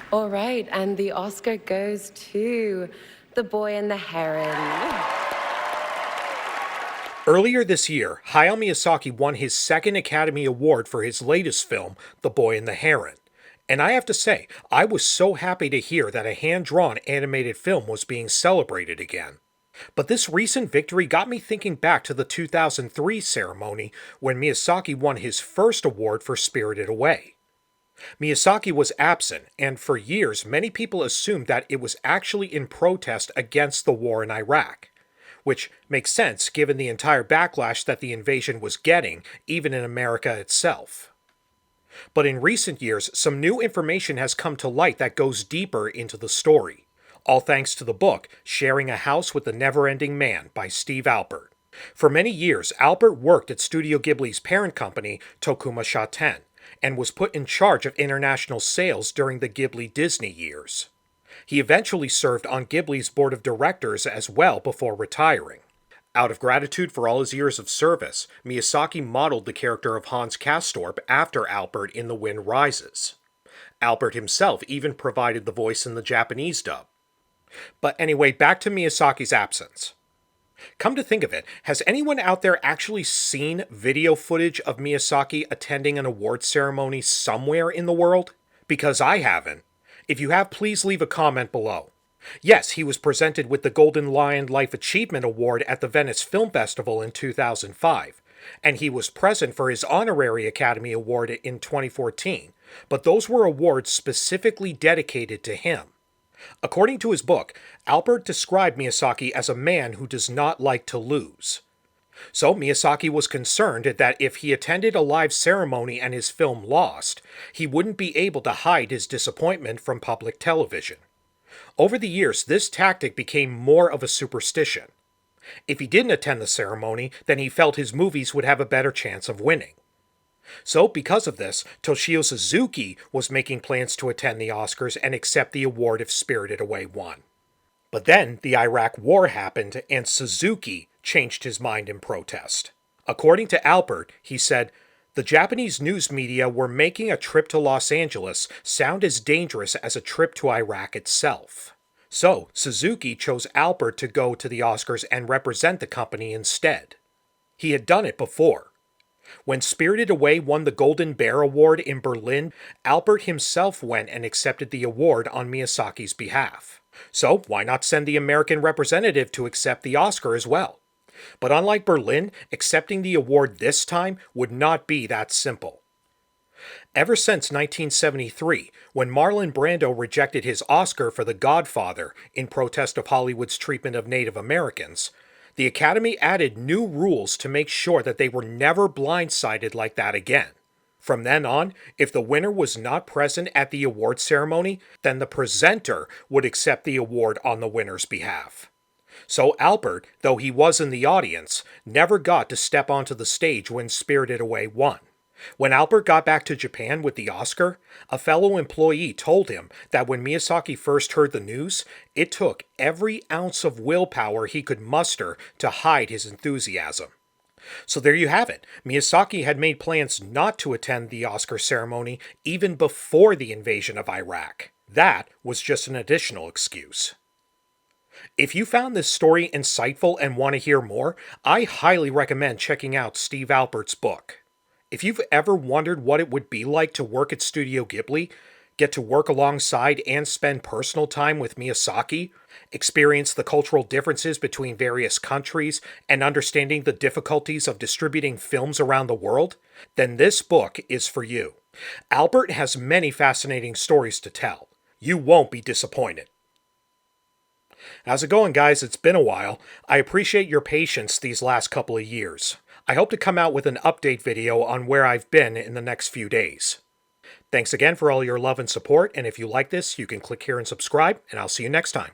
All right, and the Oscar goes to The Boy and the Heron. Earlier this year, Hayao Miyazaki won his second Academy Award for his latest film, The Boy and the Heron. And I have to say, I was so happy to hear that a hand-drawn animated film was being celebrated again. But this recent victory got me thinking back to the 2003 ceremony when Miyazaki won his first award for Spirited Away. Miyazaki was absent, and for years many people assumed that it was actually in protest against the war in Iraq, which makes sense given the entire backlash that the invasion was getting, even in America itself. But in recent years, some new information has come to light that goes deeper into the story, all thanks to the book Sharing a House with the Never-Ending Man by Steve Alpert. For many years, Alpert worked at Studio Ghibli's parent company, Tokuma Shoten, and was put in charge of international sales during the Ghibli Disney years. He eventually served on Ghibli's board of directors as well before retiring. Out of gratitude for all his years of service, Miyazaki modeled the character of Hans Castorp after Alpert in The Wind Rises. Alpert himself even provided the voice in the Japanese dub. But anyway, back to Miyazaki's absence. Come to think of it, has anyone out there actually seen video footage of Miyazaki attending an award ceremony somewhere in the world? Because I haven't. If you have, please leave a comment below. Yes, he was presented with the Golden Lion Life Achievement Award at the Venice Film Festival in 2005, and he was present for his Honorary Academy Award in 2014, but those were awards specifically dedicated to him. According to his book, Alpert described Miyazaki as a man who does not like to lose. So Miyazaki was concerned that if he attended a live ceremony and his film lost, he wouldn't be able to hide his disappointment from public television. Over the years, this tactic became more of a superstition. If he didn't attend the ceremony, then he felt his movies would have a better chance of winning. So, because of this, Toshio Suzuki was making plans to attend the Oscars and accept the award if Spirited Away won. But then the Iraq War happened and Suzuki changed his mind in protest. According to Alpert, he said, "The Japanese news media were making a trip to Los Angeles sound as dangerous as a trip to Iraq itself." So, Suzuki chose Alpert to go to the Oscars and represent the company instead. He had done it before. When Spirited Away won the Golden Bear Award in Berlin, Alpert himself went and accepted the award on Miyazaki's behalf. So, why not send the American representative to accept the Oscar as well? But unlike Berlin, accepting the award this time would not be that simple. Ever since 1973, when Marlon Brando rejected his Oscar for The Godfather in protest of Hollywood's treatment of Native Americans, the Academy added new rules to make sure that they were never blindsided like that again. From then on, if the winner was not present at the award ceremony, then the presenter would accept the award on the winner's behalf. So Alpert, though he was in the audience, never got to step onto the stage when Spirited Away won. When Alpert got back to Japan with the Oscar, a fellow employee told him that when Miyazaki first heard the news, it took every ounce of willpower he could muster to hide his enthusiasm. So there you have it. Miyazaki had made plans not to attend the Oscar ceremony even before the invasion of Iraq. That was just an additional excuse. If you found this story insightful and want to hear more, I highly recommend checking out Steve Alpert's book. If you've ever wondered what it would be like to work at Studio Ghibli, get to work alongside and spend personal time with Miyazaki, experience the cultural differences between various countries, and understanding the difficulties of distributing films around the world, then this book is for you. Alpert has many fascinating stories to tell. You won't be disappointed. How's it going, guys? It's been a while. I appreciate your patience these last couple of years. I hope to come out with an update video on where I've been in the next few days. Thanks again for all your love and support, and if you like this, you can click here and subscribe, and I'll see you next time.